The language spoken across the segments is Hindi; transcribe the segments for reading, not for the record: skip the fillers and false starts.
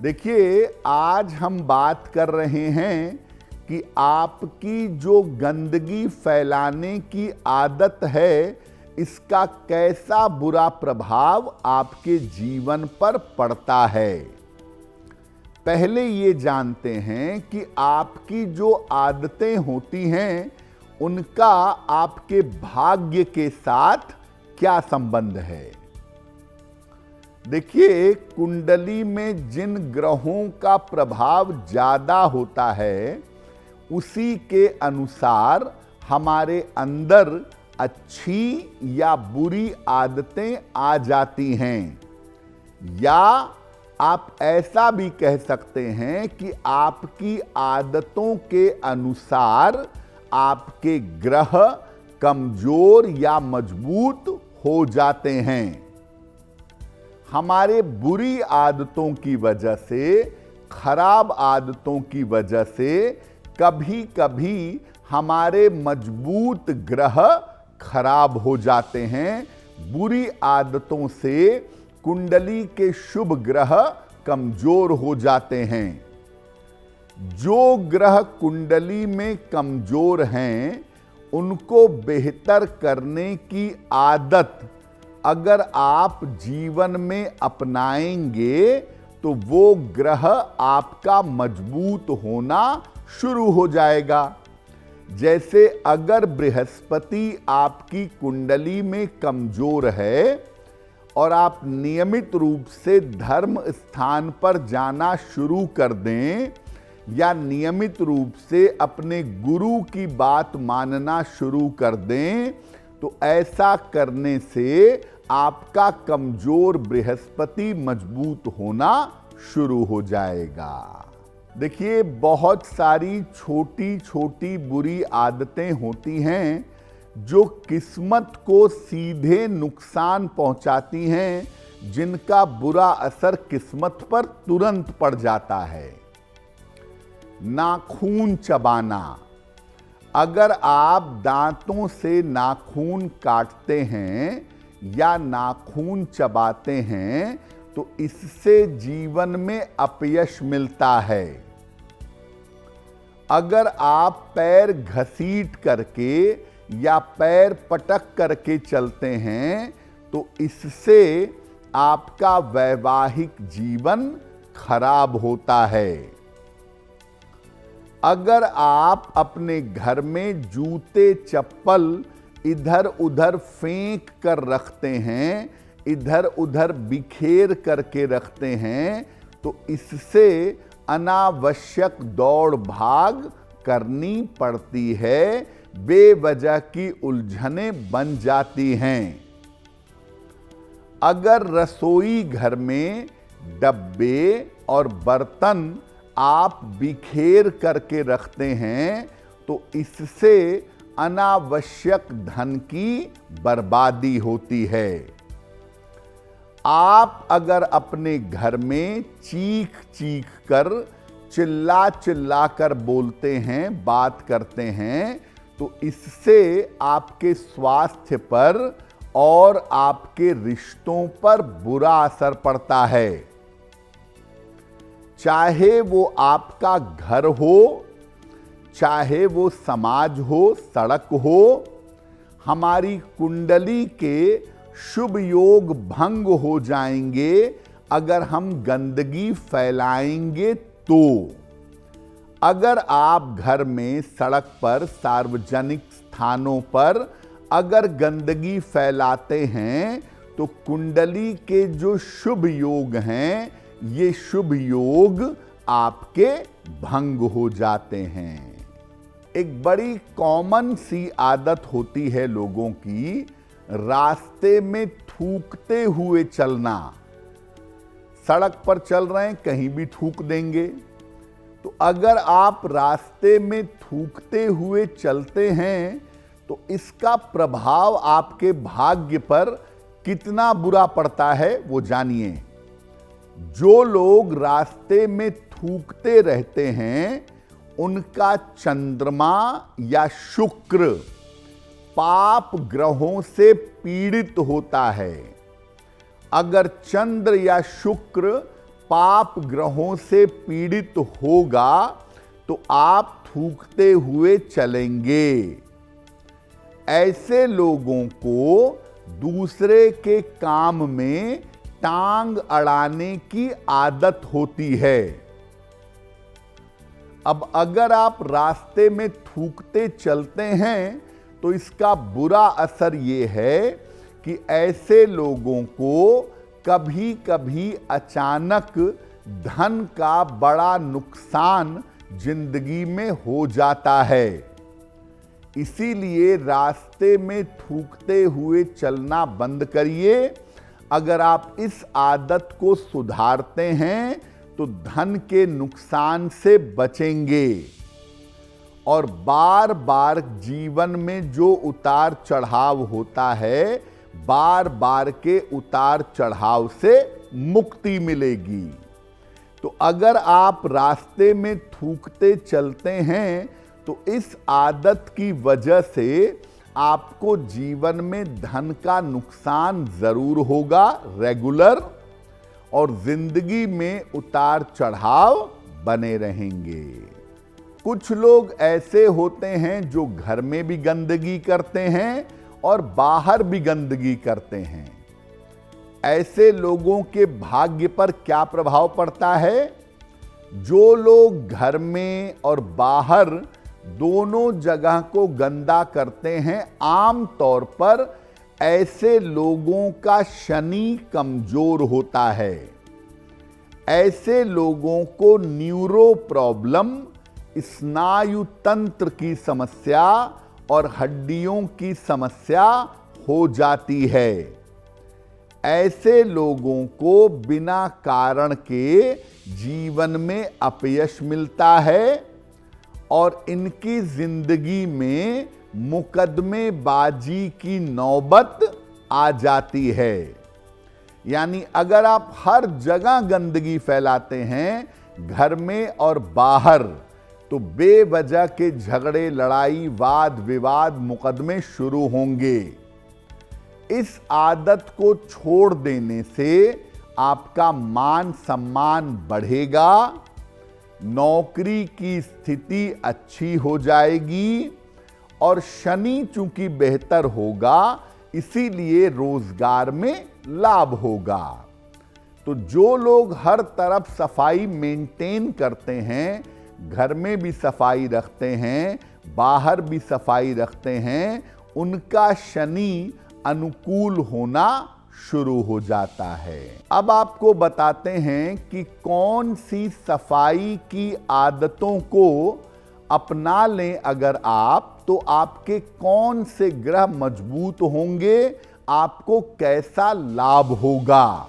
देखिए, आज हम बात कर रहे हैं कि आपकी जो गंदगी फैलाने की आदत है, इसका कैसा बुरा प्रभाव आपके जीवन पर पड़ता है। पहले ये जानते हैं कि आपकी जो आदतें होती हैं, उनका आपके भाग्य के साथ क्या संबंध है। देखिए, कुंडली में जिन ग्रहों का प्रभाव ज्यादा होता है, उसी के अनुसार हमारे अंदर अच्छी या बुरी आदतें आ जाती हैं। या आप ऐसा भी कह सकते हैं कि आपकी आदतों के अनुसार आपके ग्रह कमजोर या मजबूत हो जाते हैं। हमारे बुरी आदतों की वजह से, खराब आदतों की वजह से कभी कभी हमारे मजबूत ग्रह खराब हो जाते हैं। बुरी आदतों से कुंडली के शुभ ग्रह कमजोर हो जाते हैं। जो ग्रह कुंडली में कमजोर हैं, उनको बेहतर करने की आदत अगर आप जीवन में अपनाएंगे, तो वो ग्रह आपका मजबूत होना शुरू हो जाएगा। जैसे अगर बृहस्पति आपकी कुंडली में कमजोर है और आप नियमित रूप से धर्म स्थान पर जाना शुरू कर दें, या नियमित रूप से अपने गुरु की बात मानना शुरू कर दें, तो ऐसा करने से आपका कमजोर बृहस्पति मजबूत होना शुरू हो जाएगा। देखिए, बहुत सारी छोटी छोटी बुरी आदतें होती हैं जो किस्मत को सीधे नुकसान पहुंचाती हैं, जिनका बुरा असर किस्मत पर तुरंत पड़ जाता है। नाखून चबाना। अगर आप दांतों से नाखून काटते हैं या नाखून चबाते हैं, तो इससे जीवन में अपयश मिलता है। अगर आप पैर घसीट करके या पैर पटक करके चलते हैं, तो इससे आपका वैवाहिक जीवन खराब होता है। अगर आप अपने घर में जूते चप्पल इधर उधर फेंक कर रखते हैं, इधर उधर बिखेर करके रखते हैं, तो इससे अनावश्यक दौड़ भाग करनी पड़ती है, बेवजह की उलझनें बन जाती हैं। अगर रसोई घर में डब्बे और बर्तन आप बिखेर करके रखते हैं, तो इससे अनावश्यक धन की बर्बादी होती है। आप अगर अपने घर में चीख चीख कर, चिल्ला चिल्ला कर बोलते हैं, बात करते हैं, तो इससे आपके स्वास्थ्य पर और आपके रिश्तों पर बुरा असर पड़ता है। चाहे वो आपका घर हो, चाहे वो समाज हो, सड़क हो, हमारी कुंडली के शुभ योग भंग हो जाएंगे अगर हम गंदगी फैलाएंगे तो। अगर आप घर में, सड़क पर, सार्वजनिक स्थानों पर अगर गंदगी फैलाते हैं, तो कुंडली के जो शुभ योग हैं, ये शुभ योग आपके भंग हो जाते हैं। एक बड़ी कॉमन सी आदत होती है लोगों की, रास्ते में थूकते हुए चलना। सड़क पर चल रहे हैं, कहीं भी थूक देंगे। तो अगर आप रास्ते में थूकते हुए चलते हैं, तो इसका प्रभाव आपके भाग्य पर कितना बुरा पड़ता है, वो जानिए। जो लोग रास्ते में थूकते रहते हैं, उनका चंद्रमा या शुक्र पाप ग्रहों से पीड़ित होता है। अगर चंद्र या शुक्र पाप ग्रहों से पीड़ित होगा तो आप थूकते हुए चलेंगे। ऐसे लोगों को दूसरे के काम में टांग अड़ाने की आदत होती है। अब अगर आप रास्ते में थूकते चलते हैं तो इसका बुरा असर ये है कि ऐसे लोगों को कभी कभी अचानक धन का बड़ा नुकसान जिंदगी में हो जाता है। इसीलिए रास्ते में थूकते हुए चलना बंद करिए। अगर आप इस आदत को सुधारते हैं तो धन के नुकसान से बचेंगे और बार बार जीवन में जो उतार चढ़ाव होता है, बार बार के उतार चढ़ाव से मुक्ति मिलेगी। तो अगर आप रास्ते में थूकते चलते हैं तो इस आदत की वजह से आपको जीवन में धन का नुकसान जरूर होगा रेगुलर, और जिंदगी में उतार चढ़ाव बने रहेंगे। कुछ लोग ऐसे होते हैं जो घर में भी गंदगी करते हैं और बाहर भी गंदगी करते हैं। ऐसे लोगों के भाग्य पर क्या प्रभाव पड़ता है? जो लोग घर में और बाहर दोनों जगह को गंदा करते हैं, आम तौर पर ऐसे लोगों का शनि कमजोर होता है। ऐसे लोगों को न्यूरो प्रॉब्लम, स्नायु तंत्र की समस्या और हड्डियों की समस्या हो जाती है। ऐसे लोगों को बिना कारण के जीवन में अपयश मिलता है और इनकी जिंदगी में मुकदमेबाजी की नौबत आ जाती है। यानी अगर आप हर जगह गंदगी फैलाते हैं, घर में और बाहर, तो बेवजह के झगड़े, लड़ाई, वाद विवाद, मुकदमे शुरू होंगे। इस आदत को छोड़ देने से आपका मान सम्मान बढ़ेगा, नौकरी की स्थिति अच्छी हो जाएगी और शनि चूंकि बेहतर होगा इसीलिए रोजगार में लाभ होगा। तो जो लोग हर तरफ सफाई मेंटेन करते हैं, घर में भी सफाई रखते हैं, बाहर भी सफाई रखते हैं, उनका शनि अनुकूल होना शुरू हो जाता है। अब आपको बताते हैं कि कौन सी सफाई की आदतों को अपना लें अगर आप, तो आपके कौन से ग्रह मजबूत होंगे, आपको कैसा लाभ होगा।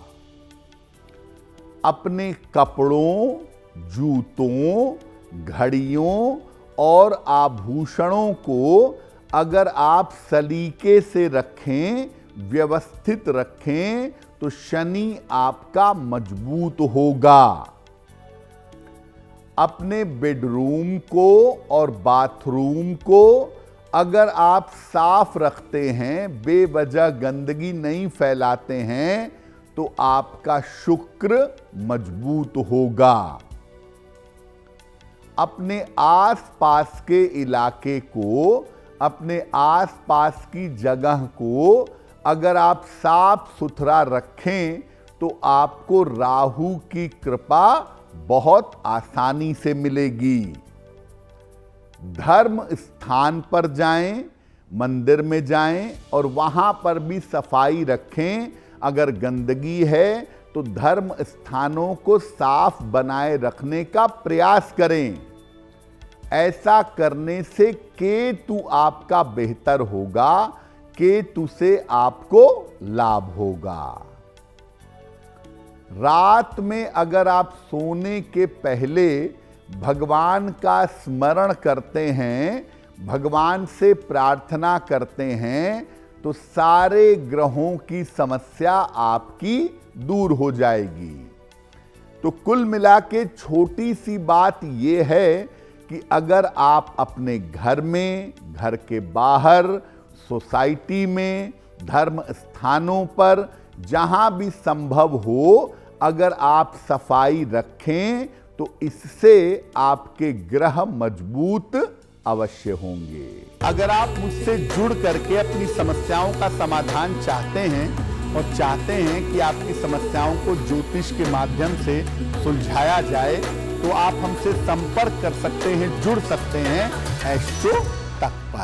अपने कपड़ों, जूतों, घड़ियों और आभूषणों को अगर आप सलीके से रखें, व्यवस्थित रखें, तो शनि आपका मजबूत होगा। अपने बेडरूम को और बाथरूम को अगर आप साफ रखते हैं, बेवजह गंदगी नहीं फैलाते हैं, तो आपका शुक्र मजबूत होगा। अपने आसपास के इलाके को, अपने आसपास की जगह को अगर आप साफ सुथरा रखें तो आपको राहु की कृपा बहुत आसानी से मिलेगी। धर्म स्थान पर जाएं, मंदिर में जाएं और वहां पर भी सफाई रखें। अगर गंदगी है तो धर्म स्थानों को साफ बनाए रखने का प्रयास करें। ऐसा करने से केतु आपका बेहतर होगा, केतु से आपको लाभ होगा। रात में अगर आप सोने के पहले भगवान का स्मरण करते हैं, भगवान से प्रार्थना करते हैं, तो सारे ग्रहों की समस्या आपकी दूर हो जाएगी। तो कुल मिला के छोटी सी बात यह है कि अगर आप अपने घर में, घर के बाहर, सोसाइटी में, धर्म स्थानों पर, जहां भी संभव हो, अगर आप सफाई रखें तो इससे आपके ग्रह मजबूत अवश्य होंगे। अगर आप मुझसे जुड़ करके अपनी समस्याओं का समाधान चाहते हैं और चाहते हैं कि आपकी समस्याओं को ज्योतिष के माध्यम से सुलझाया जाए, तो आप हमसे संपर्क कर सकते हैं, जुड़ सकते हैं एस्ट्रो तक पर।